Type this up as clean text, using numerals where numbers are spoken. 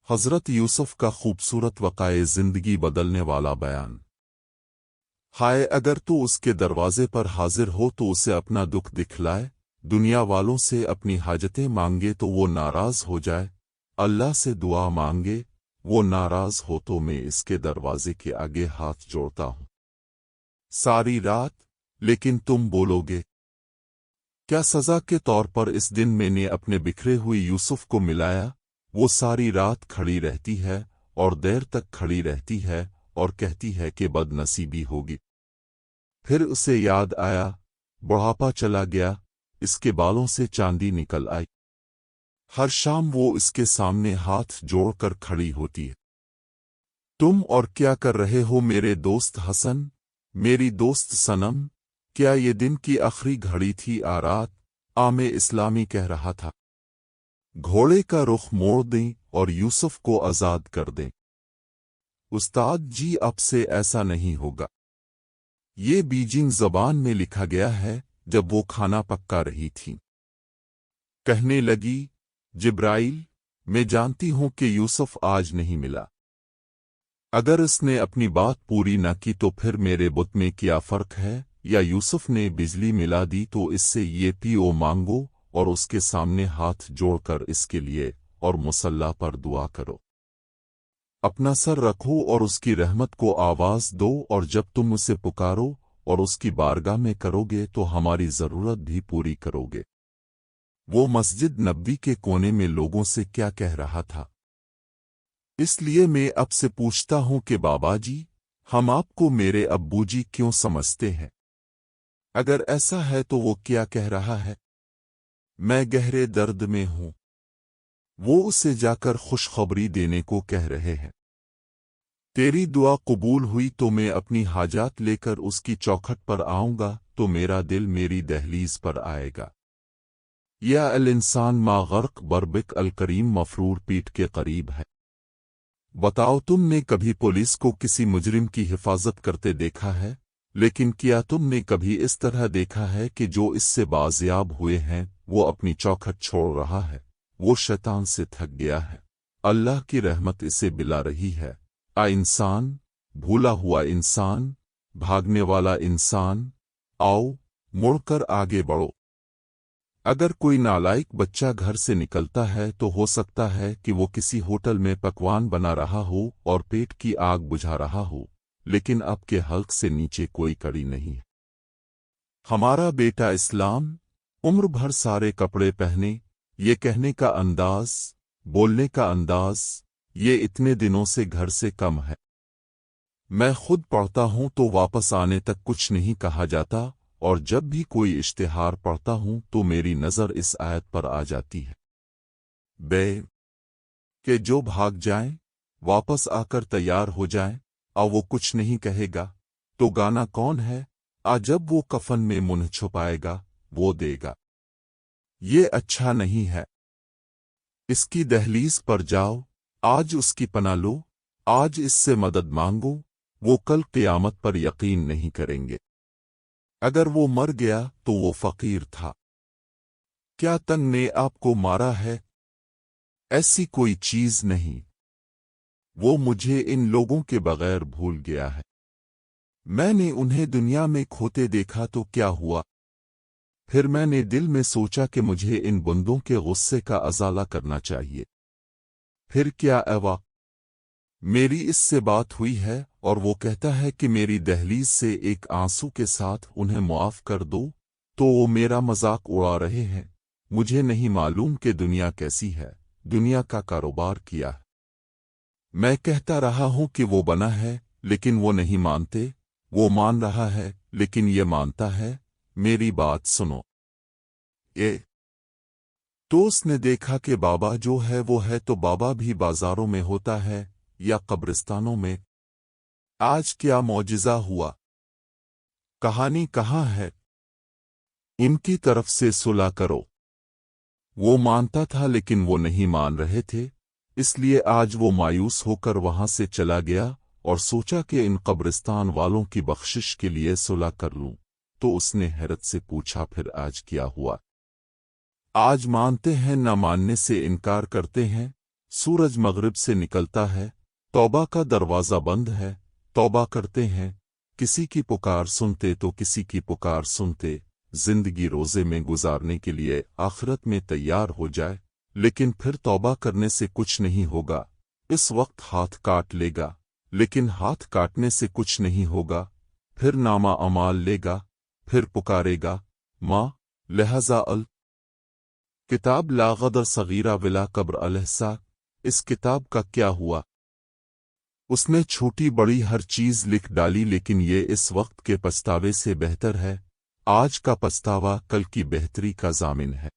हज़रत यूसुफ का खूबसूरत वक़ाए ज़िंदगी बदलने वाला बयान। हाय, अगर तू उसके दरवाज़े पर हाजिर हो तो उसे अपना दुख दिखलाए, दुनिया वालों से अपनी हाजतें मांगे तो वो नाराज़ हो जाए, अल्लाह से दुआ मांगे वो नाराज़ हो तो मैं इसके दरवाज़े के आगे हाथ जोड़ता हूँ सारी रात। लेकिन तुम बोलोगे, क्या सज़ा के तौर पर इस दिन मैंने अपने बिखरे हुए यूसुफ को मिलाया? वो सारी रात खड़ी रहती है और देर तक खड़ी रहती है और कहती है कि बदनसीबी होगी। फिर उसे याद आया, बुढ़ापा चला गया, इसके बालों से चांदी निकल आई। हर शाम वो इसके सामने हाथ जोड़कर खड़ी होती है। तुम और क्या कर रहे हो मेरे दोस्त हसन, मेरी दोस्त सनम? क्या ये दिन की आखिरी घड़ी थी? रात आमे इस्लामी कह रहा था, घोड़े का रुख मोड़ दें और यूसुफ को आज़ाद कर दें। उस्ताद जी, अब से ऐसा नहीं होगा। ये बीजिंग ज़बान में लिखा गया है जब वो खाना पका रही थी। कहने लगी, जिब्राइल, मैं जानती हूं कि यूसुफ आज नहीं मिला। अगर इसने अपनी बात पूरी न की तो फिर मेरे बुत में क्या फ़र्क है? या यूसुफ ने बिजली मिला दी तो इससे ये पियो मांगो और उसके सामने हाथ जोड़कर इसके लिए और मुसल्ला पर दुआ करो। अपना सर रखो और उसकी रहमत को आवाज़ दो, और जब तुम उसे पुकारो और उसकी बारगाह में करोगे तो हमारी ज़रूरत भी पूरी करोगे। वो मस्जिद नबवी के कोने में लोगों से क्या कह रहा था? इसलिए मैं अब से पूछता हूं कि बाबा जी, हम आपको मेरे अब्बूजी क्यों समझते हैं? अगर ऐसा है तो वो क्या कह रहा है? मैं गहरे दर्द में हूं। वो उसे जाकर खुशखबरी देने को कह रहे हैं। तेरी दुआ कबूल हुई तो मैं अपनी हाजात लेकर उसकी चौखट पर आऊंगा तो मेरा दिल मेरी दहलीज पर आएगा। या अल इंसान मा गर्क बरबिक अल करीम मफरूर पीठ के करीब है। बताओ, तुमने कभी पुलिस को किसी मुजरिम की हिफाजत करते देखा है? लेकिन क्या तुमने कभी इस तरह देखा है कि जो इससे बाजियाब हुए हैं वो अपनी चौखट छोड़ रहा है? वो शैतान से थक गया है, अल्लाह की रहमत इसे बिला रही है। इंसान, भूला हुआ इंसान, भागने वाला इंसान, आओ मुड़कर आगे बढ़ो। अगर कोई नालायक बच्चा घर से निकलता है तो हो सकता है कि वो किसी होटल में पकवान बना रहा हो और पेट की आग बुझा रहा हो, लेकिन अब के हल्क से नीचे कोई कड़ी नहीं है। हमारा बेटा इस्लाम, उम्र भर सारे कपड़े पहने, ये कहने का अंदाज, बोलने का अंदाज, ये इतने दिनों से घर से कम है। मैं खुद पढ़ता हूं तो वापस आने तक कुछ नहीं कहा जाता, और जब भी कोई इश्तिहार पढ़ता हूं तो मेरी नज़र इस आयत पर आ जाती है, कि जो भाग जाएं, वापस आकर तैयार हो जाएं। वो कुछ नहीं कहेगा तो गाना कौन है? जब वो कफन में मुंह छुपाएगा वो देगा। ये अच्छा नहीं है। इसकी दहलीज पर जाओ, आज उसकी पनाह लो, आज इससे मदद मांगो। वो कल क़यामत पर यकीन नहीं करेंगे। अगर वो मर गया तो वो फ़कीर था। क्या तंग ने आपको मारा है? ऐसी कोई चीज़ नहीं। वो मुझे इन लोगों के बगैर भूल गया है। मैंने उन्हें दुनिया में खोते देखा तो क्या हुआ? फिर मैंने दिल में सोचा कि मुझे इन बंदों के गुस्से का अज़ाला करना चाहिए। फिर क्या एवा, मेरी इससे बात हुई है और वो कहता है कि मेरी दहलीज से एक आंसू के साथ उन्हें मुआफ कर दो, तो वो मेरा मजाक उड़ा रहे हैं। मुझे नहीं मालूम कि दुनिया कैसी है, दुनिया का कारोबार किया है। मैं कहता रहा हूं कि वो बना है, लेकिन वो नहीं मानते। वो मान रहा है, लेकिन ये मानता है। मेरी बात सुनो। तो उसने देखा कि बाबा जो है वो है, तो बाबा भी बाजारों में होता है या कब्रिस्तानों में। आज क्या मौजिज़ा हुआ? कहानी कहाँ है? इनकी तरफ से सुलह करो। वो मानता था लेकिन वो नहीं मान रहे थे, इसलिए आज वो मायूस होकर वहां से चला गया और सोचा कि इन कब्रिस्तान वालों की बख्शिश के लिए सुलह कर लूं। तो उसने हैरत से पूछा, फिर आज क्या हुआ? आज मानते हैं, न मानने से इनकार करते हैं। सूरज मगरिब से निकलता है, तौबा का दरवाज़ा बंद है, तौबा करते हैं, किसी की पुकार सुनते तो किसी की पुकार सुनते, जिंदगी रोज़े में गुजारने के लिए आखिरत में तैयार हो जाए, लेकिन फिर तौबा करने से कुछ नहीं होगा। इस वक्त हाथ काट लेगा, लेकिन हाथ काटने से कुछ नहीं होगा, फिर नामा अमाल लेगा, फिर पुकारेगा माँ। लिहाजा किताब ला गदर सगीरा विला कब्र अलहसा। इस किताब का क्या हुआ? उसने छोटी बड़ी हर चीज लिख डाली, लेकिन ये इस वक्त के पछतावे से बेहतर है। आज का पछतावा कल की बेहतरी का जामिन है।